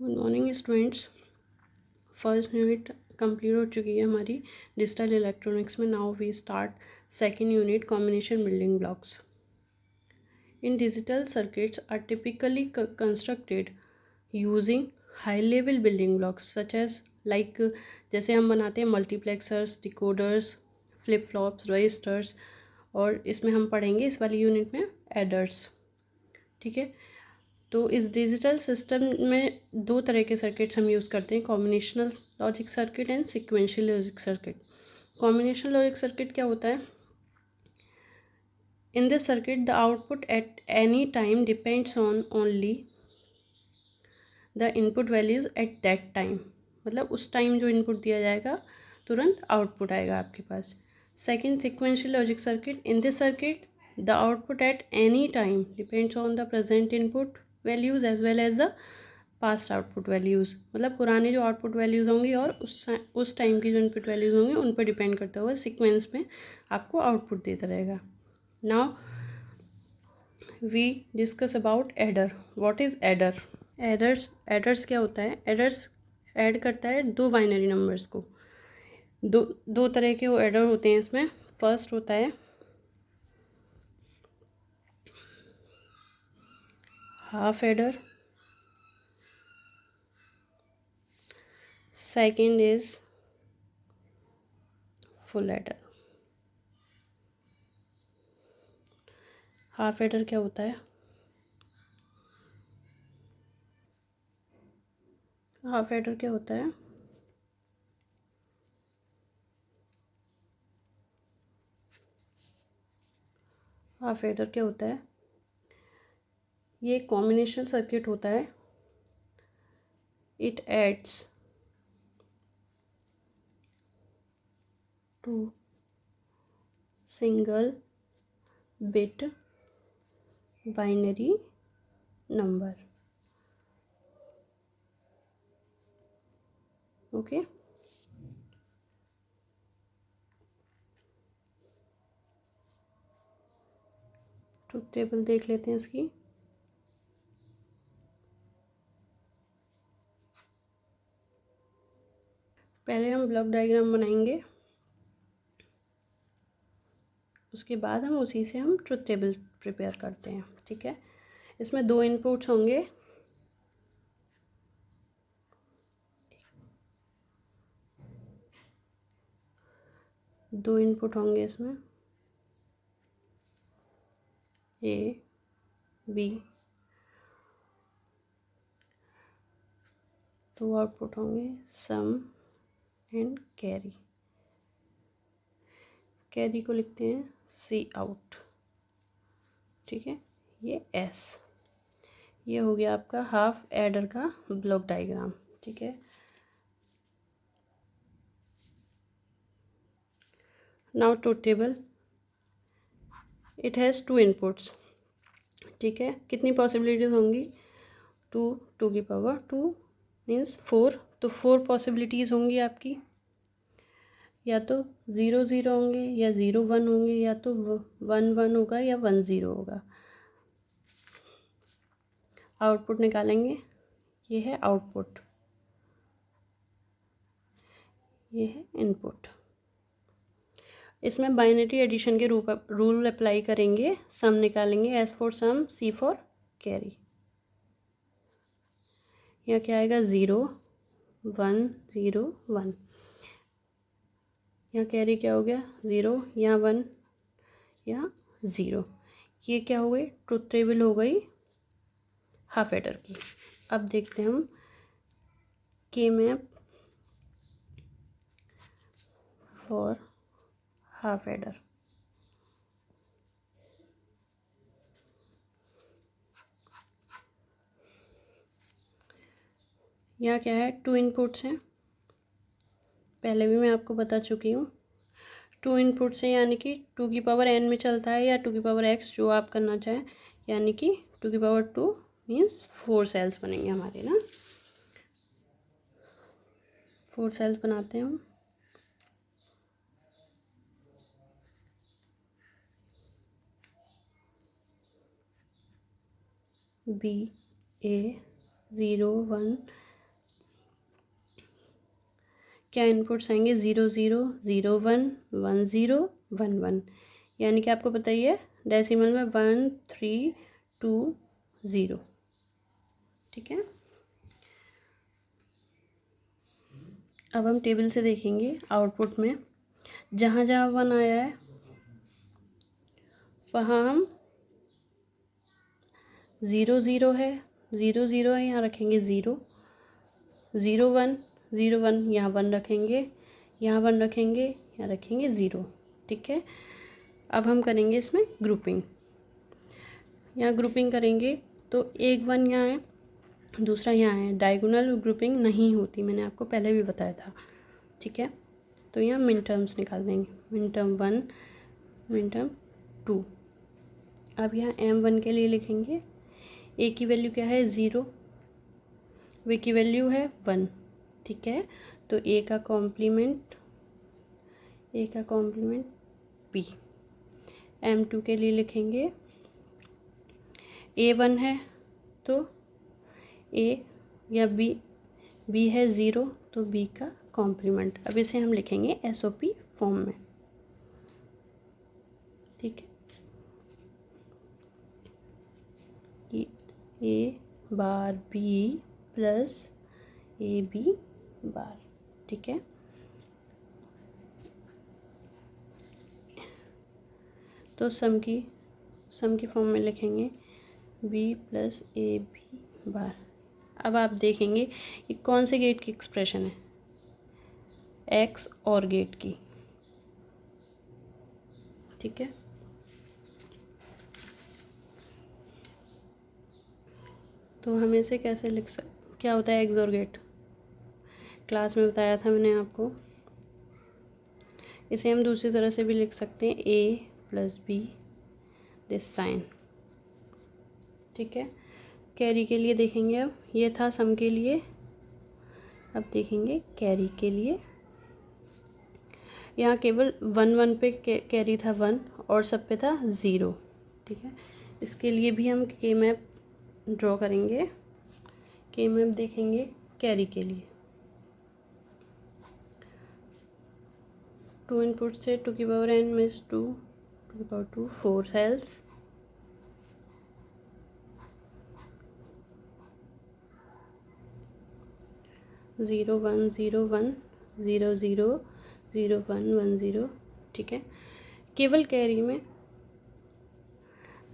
Good morning students. First unit complete हो चुकी है हमारी डिजिटल इलेक्ट्रॉनिक्स में। Now we start second unit, combination building blocks. In digital circuits are typically constructed using high level building blocks such as like, जैसे हम बनाते हैं multiplexers, decoders, flip flops, registers, और इसमें हम पढ़ेंगे इस वाली यूनिट में एडर्स। ठीक है, तो इस डिजिटल सिस्टम में दो तरह के सर्किट्स हम यूज़ करते हैं, combinational logic circuit and sequential logic circuit. Combinational logic circuit क्या होता है? इन this circuit the output at any time depends on only the input values at that time, मतलब उस टाइम जो इनपुट दिया जाएगा तुरंत आउटपुट आएगा आपके पास। Second, sequential logic circuit. In this circuit the output at any time depends on the present input values as well as the past output values, मतलब पुरानी जो आउटपुट वैल्यूज़ होंगी और उस टाइम की जो इनपुट वैल्यूज़ होंगी उन पर डिपेंड करता हुआ सीक्वेंस में आपको आउटपुट देता रहेगा। Now we discuss about adder. What is adder? Adders क्या होता है? एडर्स ऐड करता है दो बाइनरी नंबर्स को। दो तरह के वो एडर होते हैं इसमें। फर्स्ट होता है half adder, second is full adder. Half adder क्या होता है? हाफ एडर क्या होता है? हाफ एडर क्या होता है? ये कॉम्बिनेशनल सर्किट होता है। It adds to single bit binary number. Okay, truth table देख लेते हैं इसकी। पहले हम ब्लॉक डायग्राम बनाएंगे, उसके बाद हम उसी से हम ट्रुथ टेबल प्रिपेयर करते हैं। ठीक है, इसमें दो इनपुट्स होंगे, दो इनपुट होंगे इसमें, ए बी। दो आउटपुट होंगे, सम एंड कैरी। कैरी को लिखते हैं सी आउट। ठीक है, ये एस। ये हो गया आपका हाफ एडर का ब्लॉक डायग्राम। ठीक है, now truth table. It has to inputs. ठीक है, कितनी पॉसिबिलिटीज़ होंगी? टू की पावर टू मीन्स फोर, तो फोर पॉसिबिलिटीज़ होंगी आपकी। या तो 0 0 होंगे, या 0 1 होंगे, या तो 1 1 होगा, या 1 0 होगा। आउटपुट निकालेंगे, ये है आउटपुट, ये है इनपुट। इसमें बाइनरी एडिशन के रूल अप्लाई करेंगे। सम निकालेंगे, S for sum, C for carry. यहाँ क्या आएगा? 0 1 0 1। यहाँ कैरी क्या हो गया? 0, यहाँ 1, यहाँ 0। ये क्या हो गई? ट्रुथ टेबल हो गई हाफ एडर की। अब देखते हैं हम के मैप फॉर हाफ एडर। यहाँ क्या है? टू इनपुट्स हैं, पहले भी मैं आपको बता चुकी हूँ। टू इनपुट्स हैं, यानी कि 2 की पावर n में चलता है, या 2 की पावर x, जो आप करना चाहें। यानी कि 2 की पावर 2 मीन्स 4 सेल्स बनेंगे हमारे ना। 4 सेल्स बनाते हैं हम। बी ए 0 1 क्या इनपुट्स आएंगे 0 0 0 1 1 0 1 1, यानी कि आपको पता ही है डेसिमल में 1 3 2 0। ठीक है, अब हम टेबल से देखेंगे आउटपुट में जहाँ जहाँ 1 आया है वहाँ हम 0 0 है, 0 0 है, यहाँ रखेंगे 0 0 1 0 1, यहाँ 1 रखेंगे, यहाँ 1 रखेंगे, यहाँ रखेंगे 0। ठीक है, अब हम करेंगे इसमें ग्रुपिंग। यहाँ ग्रुपिंग करेंगे तो एक 1 यहाँ है, दूसरा यहाँ है। डायगोनल ग्रुपिंग नहीं होती, मैंने आपको पहले भी बताया था। ठीक है, तो यहाँ मिन टर्म्स निकाल देंगे, मिन टर्म 1 मिन टर्म 2। अब यहाँ m1 के लिए लिखेंगे a की वैल्यू क्या है 0, v की वैल्यू है 1। ठीक है, तो a का कॉम्प्लीमेंट b। m2 के लिए लिखेंगे a1 है तो a या b है 0 तो b का कॉम्प्लीमेंट। अब इसे हम लिखेंगे SOP फॉर्म में। ठीक है, a bar b plus ab बार। ठीक है, तो सम की फॉर्म में लिखेंगे b प्लस ab बार। अब आप देखेंगे ये कौन से गेट की एक्सप्रेशन है, एक्स और गेट की। ठीक है, तो हम इसे कैसे लिख क्या होता है एक्स और गेट, क्लास में बताया था मैंने आपको। इसे हम दूसरी तरह से भी लिख सकते हैं a plus B this sign. ठीक है, कैरी के लिए देखेंगे। अब ये था सम के लिए, अब देखेंगे कैरी के लिए। यहाँ केवल 1 1 पे कैरी था 1 और सब पे था 0। ठीक है, इसके लिए भी हम के मैप ड्रॉ करेंगे। के मैप देखेंगे कैरी के लिए। 2 इनपुट से 2 की पावर n मीन्स 2 की पावर 2 4 सेल्स। ज़ीरो 1 0 1 0 0 0 1 1 0। ठीक है, केवल कैरी में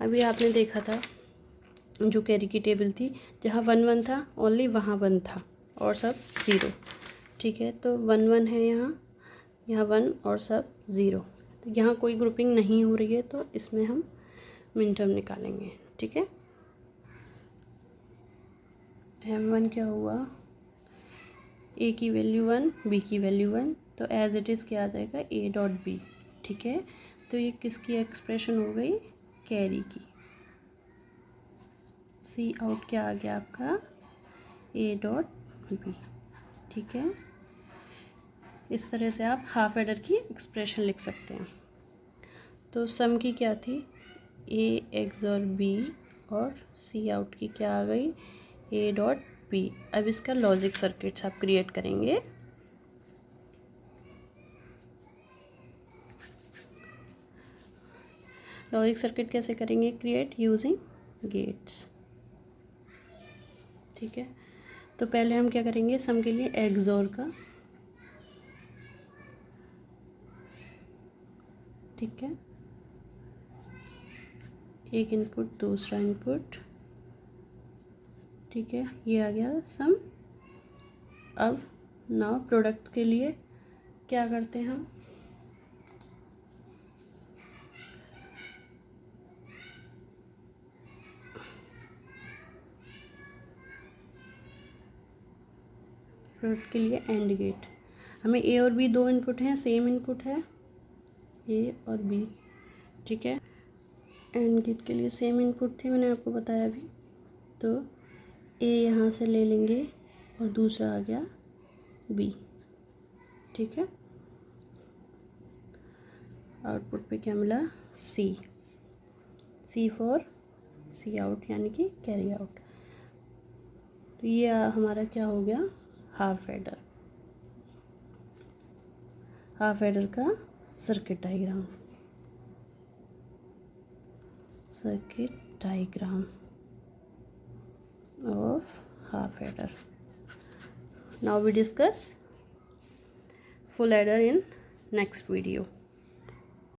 अभी आपने देखा था जो कैरी की टेबल थी, जहाँ 1 1 था ओनली वहाँ 1 था और सब 0। ठीक है, तो 1 1 है यहाँ 1 और सब 0। तो यहाँ कोई ग्रुपिंग नहीं हो रही है तो इसमें हम मिन टर्म निकालेंगे। ठीक है, m1 क्या हुआ, a की वैल्यू 1 b की वैल्यू 1, तो एज इट इज़ क्या आ जाएगा a डॉट b। ठीक है, तो ये किसकी एक्सप्रेशन हो गई, कैरी की। सी आउट क्या आ गया आपका a डॉट b। ठीक है, इस तरह से आप हाफ एडर की एक्सप्रेशन लिख सकते हैं। तो सम की क्या थी a एक्स और b, और सी आउट की क्या आ गई a डॉट b। अब इसका लॉजिक सर्किट्स आप क्रिएट करेंगे। लॉजिक सर्किट कैसे करेंगे क्रिएट, यूजिंग गेट्स। ठीक है, तो पहले हम क्या करेंगे सम के लिए एक्सओर का। ठीक है, एक इनपुट दूसरा इनपुट। ठीक है, ये आ गया सम। अब नाउ प्रोडक्ट के लिए क्या करते हैं हम, प्रोडक्ट के लिए एंड गेट। हमें ए और बी दो इनपुट हैं, सेम इनपुट है ए और बी। ठीक है, एंड गेट के लिए सेम इनपुट थी, मैंने आपको बताया अभी। तो ए यहाँ से ले लेंगे और दूसरा आ गया बी। ठीक है, आउटपुट पे क्या मिला सी फॉर सी आउट यानी कि कैरी आउट। तो ये हमारा क्या हो गया हाफ एडर। हाफ एडर का circuit diagram of half adder. Now we discuss full adder in next video.